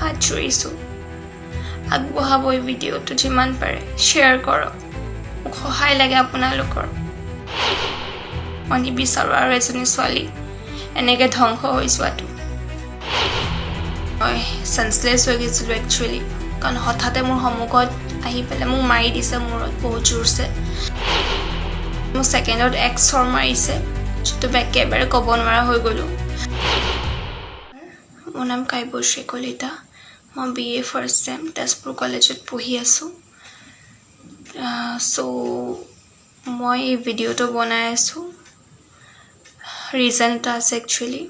হাত জোৰিছোঁ আগবঢ়াব এই ভিডিঅ'টো যিমান পাৰে শ্বেয়াৰ কৰক মোক সহায় লাগে আপোনালোকৰ মই নিবিচাৰোঁ আৰু এজনী ছোৱালী এনেকৈ ধ্বংস হৈ যোৱাটো মই চেন্সলেছ হৈ গৈছিলোঁ একচুৱেলি কাৰণ হঠাতে মোৰ সন্মুখত আহি পেলাই মোক মাৰি দিছে মূৰত বহুত জোৰছে মোক ছেকেণ্ডত এক চৰ মাৰিছে যিটো মই একেবাৰে ক'ব নোৱাৰা হৈ গ'লোঁ মোৰ নাম কাব্যশ্ৰী কলিতা মই BA ফাৰ্ষ্ট ছেম তেজপুৰ কলেজত পঢ়ি আছোঁ চ' মই এই ভিডিঅ'টো বনাই আছোঁ ৰিজন এটা আছে একচুৱেলি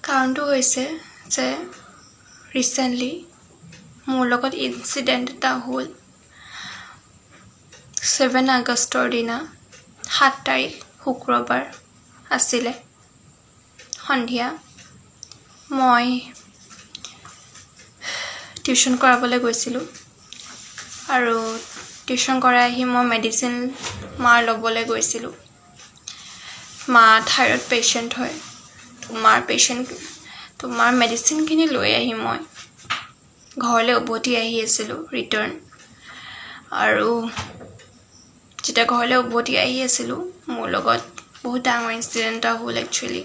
কাৰণটো হৈছে যে ৰিচেণ্টলি মোৰ লগত ইনচিডেণ্ট এটা হ'ল 7 আগষ্টৰ দিনা 7 তাৰিখ শুক্ৰবাৰ আছিলে সন্ধিয়া মই টিউশ্যন কৰাবলৈ গৈছিলোঁ আৰু টিউশ্যন কৰাই আহি মই মেডিচিন মাৰ ল'বলৈ গৈছিলোঁ মা থাইৰয়ড পেচেণ্ট হয় মাৰ মেডিচিনখিনি লৈ আহি মই ঘৰলৈ উভতি আহি আছিলোঁ ৰিটাৰ্ণ আৰু যেতিয়া ঘৰলৈ উভতি আহি আছিলোঁ মোৰ লগত বহুত ডাঙৰ ইনচিডেণ্ট এটা হ'ল একচুৱেলি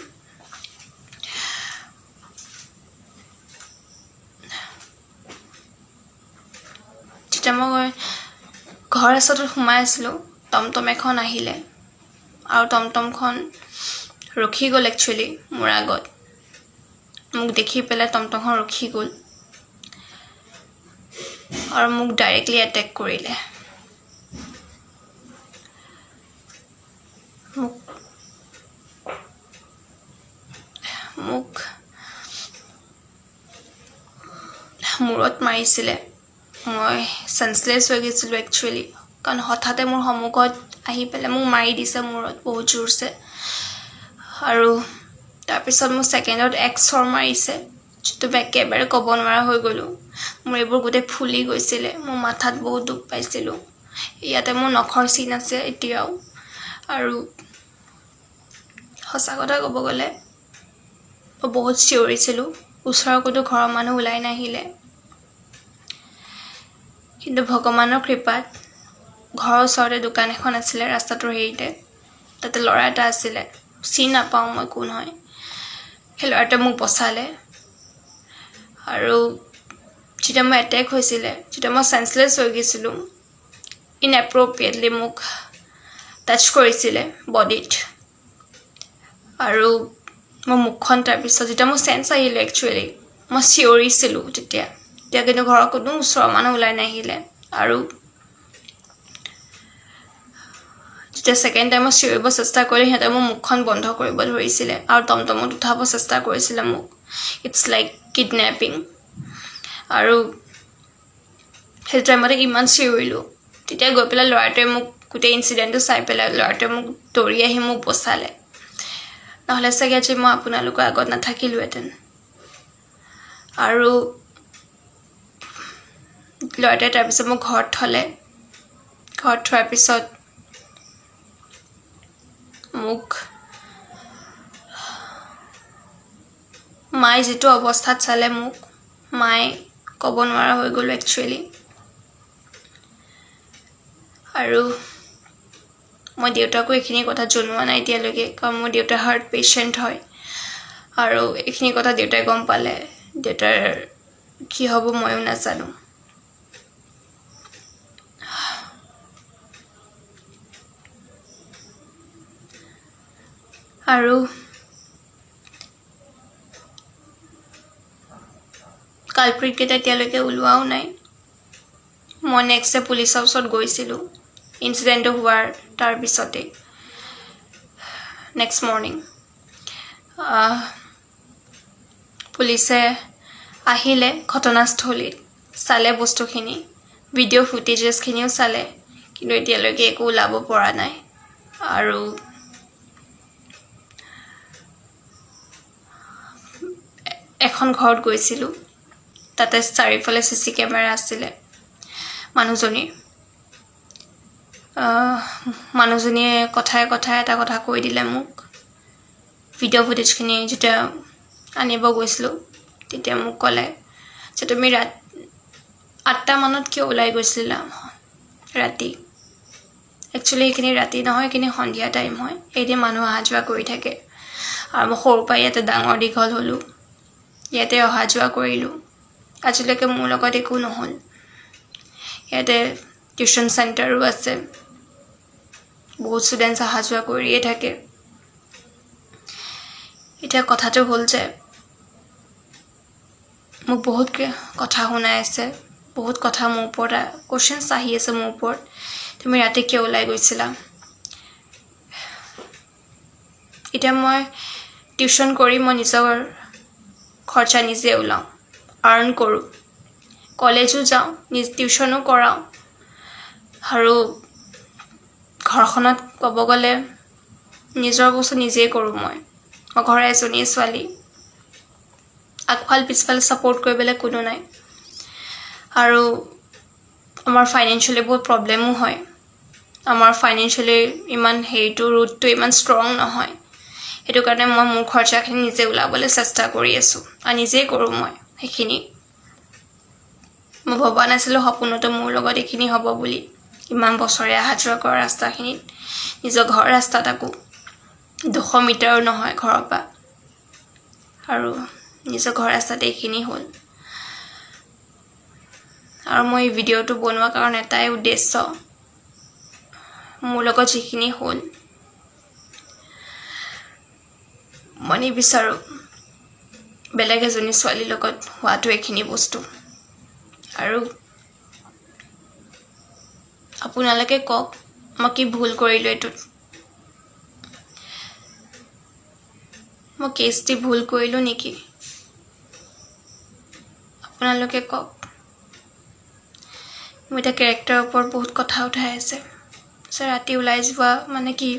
যেতিয়া মই ঘৰ ৰাস্তাটোত সোমাই আছিলোঁ টমটম এখন আহিলে আৰু টমটমখন ৰখি গ'ল একচুৱেলি মোৰ আগত মোক দেখি পেলাই টমটমখন ৰখি গ'ল আৰু মোক ডাইৰেক্টলি এটেক কৰিলে মোক মূৰত মাৰিছিলে মই চেন্সলেছ হৈ গৈছিলোঁ একচুৱেলি কাৰণ হঠাতে মোৰ সন্মুখত আহি পেলাই মোক মাৰি দিছে মূৰত বহুত জোৰছে আৰু তাৰপিছত মোক ছেকেণ্ডত এক চৰ মাৰিছে যিটো মই একেবাৰে ক'ব নোৱাৰা হৈ গ'লোঁ মোৰ এইবোৰ গোটেই ফুলি গৈছিলে মোৰ মাথাত বহুত দুখ পাইছিলোঁ ইয়াতে মোৰ নখৰ চিন আছে এতিয়াও আৰু সঁচা কথা ক'ব গ'লে মই বহুত চিঞৰিছিলোঁ ওচৰৰ কোনো ঘৰৰ মানুহ ওলাই নাহিলে কিন্তু ভগৱানৰ কৃপাত ঘৰৰ ওচৰতে দোকান এখন আছিলে ৰাস্তাটোৰ হেৰিতে তাতে ল'ৰা এটা আছিলে চিনি নাপাওঁ মই কোন হয় সেই ল'ৰাটোৱে মোক বচালে আৰু যেতিয়া মই এটেক হৈছিলে যেতিয়া মই চেন্সলেছ হৈ গৈছিলোঁ ইনএপ্ৰ'প্ৰিয়েটলি মোক টাচ কৰিছিলে বডিত আৰু মোৰ মুখখন তাৰপিছত যেতিয়া মোৰ চেন্স আহিলে একচুৱেলি মই চিঞৰিছিলোঁ তেতিয়া কিন্তু ঘৰৰ কোনো ওচৰৰ মানুহ ওলাই নাহিলে আৰু যেতিয়া ছেকেণ্ড টাইম মই চিঞৰিব চেষ্টা কৰিলে সিহঁতে মোৰ মুখখন বন্ধ কৰিব ধৰিছিলে আৰু টমটমত উঠাব চেষ্টা কৰিছিলে মোক ইটছ লাইক কিডনেপিং আৰু সেই টাইমতে ইমান চিঞৰিলোঁ তেতিয়া গৈ পেলাই ল'ৰাটোৱে মোক গোটেই ইনচিডেণ্টটো চাই পেলাই ল'ৰাটোৱে মোক দৌৰি আহি মোক বচালে নহ'লে চাগে আজি মই আপোনালোকৰ আগত নাথাকিলোহেঁতেন আৰু ল'ৰাটোৱে তাৰপিছত মোক ঘৰত থোৱাৰ পিছত মোক মায়ে যিটো অৱস্থাত চালে মোক মায়ে ক'ব নোৱাৰা হৈ গ'লোঁ একচুৱেলি আৰু মই দেউতাকো এইখিনি কথা জনোৱা নাই এতিয়ালৈকে কাৰণ মোৰ দেউতা হাৰ্ট পেচেণ্ট হয় আৰু এইখিনি কথা দেউতাই গম পালে দেউতাৰ কি হ'ব ময়ো নাজানো আৰু কালপ্ৰিটকেইটা এতিয়ালৈকে ওলোৱাও নাই মই নেক্সট ডে পুলিচৰ ওচৰত গৈছিলোঁ ইনচিডেণ্টটো হোৱাৰ তাৰপিছতেই নেক্সট মৰ্ণিং পুলিচে আহিলে ঘটনাস্থলীত চালে বস্তুখিনি ভিডিঅ' ফুটেজেছখিনিও চালে কিন্তু এতিয়ালৈকে একো ওলাব পৰা নাই আৰু এখন ঘৰত গৈছিলোঁ তাতে চাৰিওফালে CC কেমেৰা আছিলে মানুহজনীয়ে কথাই এটা কথা কৈ দিলে মোক ভিডিঅ' ফুটেজখিনি যেতিয়া আনিব গৈছিলোঁ তেতিয়া মোক ক'লে যে তুমি 8টা মানত কিয় ওলাই গৈছিলা ৰাতি একচুৱেলি এইখিনি ৰাতি নহয় এইখিনি সন্ধিয়া টাইম হয় এইদি মানুহ অহা যোৱা কৰি থাকে আৰু মই সৰুৰ পৰা ইয়াতে ডাঙৰ দীঘল হ'লোঁ ইয়াতে অহা যোৱা কৰিলোঁ আজিলৈকে মোৰ লগত একো নহ'ল ইয়াতে টিউশ্যন চেণ্টাৰো আছে বহুত ষ্টুডেণ্টছ অহা যোৱা কৰিয়ে থাকে এতিয়া কথাটো হ'ল যে মোক বহুত কথা শুনাই আছে বহুত কথা মোৰ ওপৰত কোৱেশ্যনছ আহি আছে মোৰ ওপৰত তুমি ৰাতি কিয় ওলাই গৈছিলা এতিয়া মই টিউশ্যন কৰি মই নিজৰ খৰচা নিজে ওলাওঁ আৰ্ণ কৰোঁ কলেজো যাওঁ টিউশ্যনো কৰাওঁ আৰু ঘৰখনত ক'ব গ'লে নিজৰ বস্তু নিজেই কৰোঁ মই ঘৰৰ এজনী ছোৱালী আগফাল পিছফাল ছাপোৰ্ট কৰিবলৈ কোনো নাই আৰু আমাৰ ফাইনেন্সিয়েলি বহুত প্ৰব্লেমো হয় আমাৰ ফাইনেন্সিয়েলি ইমান ৰুটটো ইমান ষ্ট্ৰং নহয় সেইটো কাৰণে মই মোৰ খৰচাখিনি নিজে ওলাবলৈ চেষ্টা কৰি আছোঁ আৰু নিজেই কৰোঁ মই সেইখিনি মই ভবা নাছিলোঁ সপোনতো মোৰ লগত এইখিনি হ'ব বুলি ইমান বছৰে অহা যোৱা কৰা ৰাস্তাখিনিত নিজৰ ঘৰ ৰাস্তা তাকো 200 মিটাৰো নহয় ঘৰৰ পৰা আৰু নিজৰ ঘৰ ৰাস্তাতে এইখিনি হ'ল আৰু মই এই ভিডিঅ'টো বনোৱাৰ কাৰণ এটাই উদ্দেশ্য মোৰ লগত যিখিনি হ'ল মই নিবিচাৰোঁ বেলেগ এজনী ছোৱালীৰ লগত হোৱাটো এইখিনি বস্তু আৰু আপোনালোকে কওক মই কি ভুল কৰিলোঁ এইটোত মই কেছ দি ভুল কৰিলোঁ নেকি আপোনালোকে কওক মোৰ এতিয়া কেৰেক্টাৰৰ ওপৰত বহুত কথা উঠাই আছে ৰাতি ওলাই যোৱা মানে কি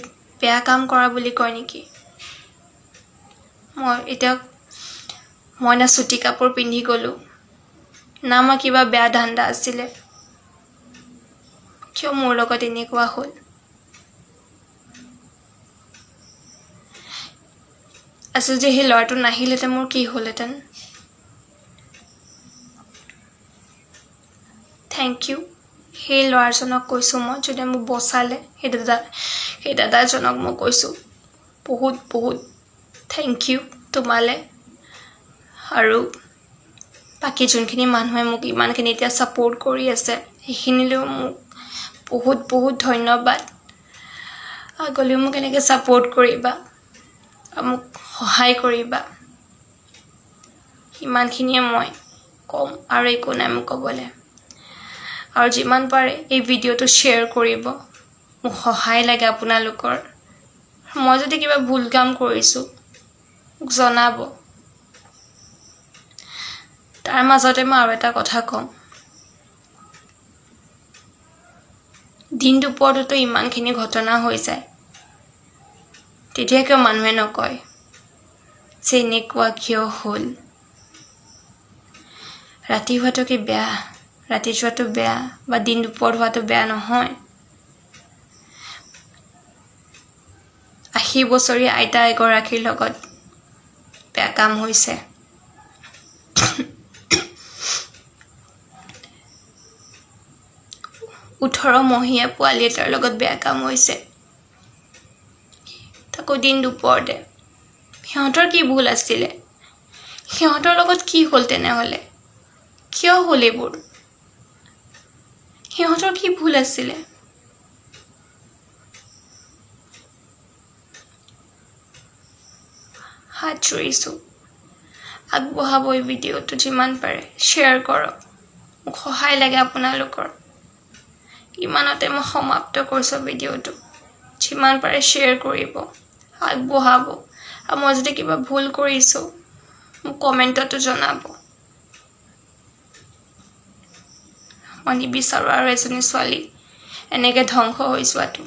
বেয়া কাম কৰা বুলি কয় নেকি মই না চুটি কাপোৰ পিন্ধি গ'লোঁ না মই কিবা বেয়া ধান্দা আছিলে কিয় মোৰ লগত এনেকুৱা হ'ল আচলতে যে সেই ল'ৰাটো নাহিলেহেঁতেন মোৰ কি হ'লহেঁতেন থেংক ইউ সেই ল'ৰাজনক কৈছোঁ মই যদি মোক বচালে সেই দাদাজনক মই কৈছোঁ বহুত বহুত থেংক ইউ তোমালৈ আৰু বাকী যোনখিনি মানুহে মোক ইমানখিনি এতিয়া ছাপোৰ্ট কৰি আছে সেইখিনিলৈও মোক বহুত বহুত ধন্যবাদ আগলৈও মোক এনেকৈ ছাপোৰ্ট কৰিবা মোক সহায় কৰিবা ইমানখিনিয়ে মই ক'ম আৰু একো নাই মোক ক'বলৈ আৰু যিমান পাৰে এই ভিডিঅ'টো শ্বেয়াৰ কৰিব মোক সহায় লাগে আপোনালোকৰ মই যদি কিবা ভুল কাম কৰিছোঁ মোক জনাব তাৰ মাজতে মই আৰু এটা কথা কওঁ দিন দুপৰতো ইমানখিনি ঘটনা হৈ যায় তেতিয়া কিয় মানুহে নকয় যে এনেকুৱা কিয় হ'ল ৰাতি হোৱাটো কি বেয়া ৰাতি যোৱাটো বেয়া বা দিন দুপৰ হোৱাটো বেয়া নহয় 80 বছৰীয়া আইতা এগৰাকীৰ লগত বেয়া কাম হৈছে 18 মহীয়া পোৱালি এটাৰ লগত বেয়া কাম হৈছে তাকো দিন দুপৰতে সিহঁতৰ কি ভুল আছিলে সিহঁতৰ লগত কি হ'ল তেনেহ'লে কিয় হ'ল এইবোৰ সিহঁতৰ কি ভুল আছিলে হাত জোৰিছোঁ আগবঢ়াব এই ভিডিঅ'টো যিমান পাৰে শ্বেয়াৰ কৰক মোক সহায় লাগে আপোনালোকৰ ইমানতে মই সমাপ্ত কৰিছোঁ ভিডিঅ'টো যিমান পাৰে শ্বেয়াৰ কৰিব আগবঢ়াব আৰু মই যদি কিবা ভুল কৰিছোঁ মোক কমেণ্টতো জনাব মই নিবিচাৰোঁ আৰু এজনী ছোৱালী এনেকৈ ধ্বংস হৈ যোৱাটো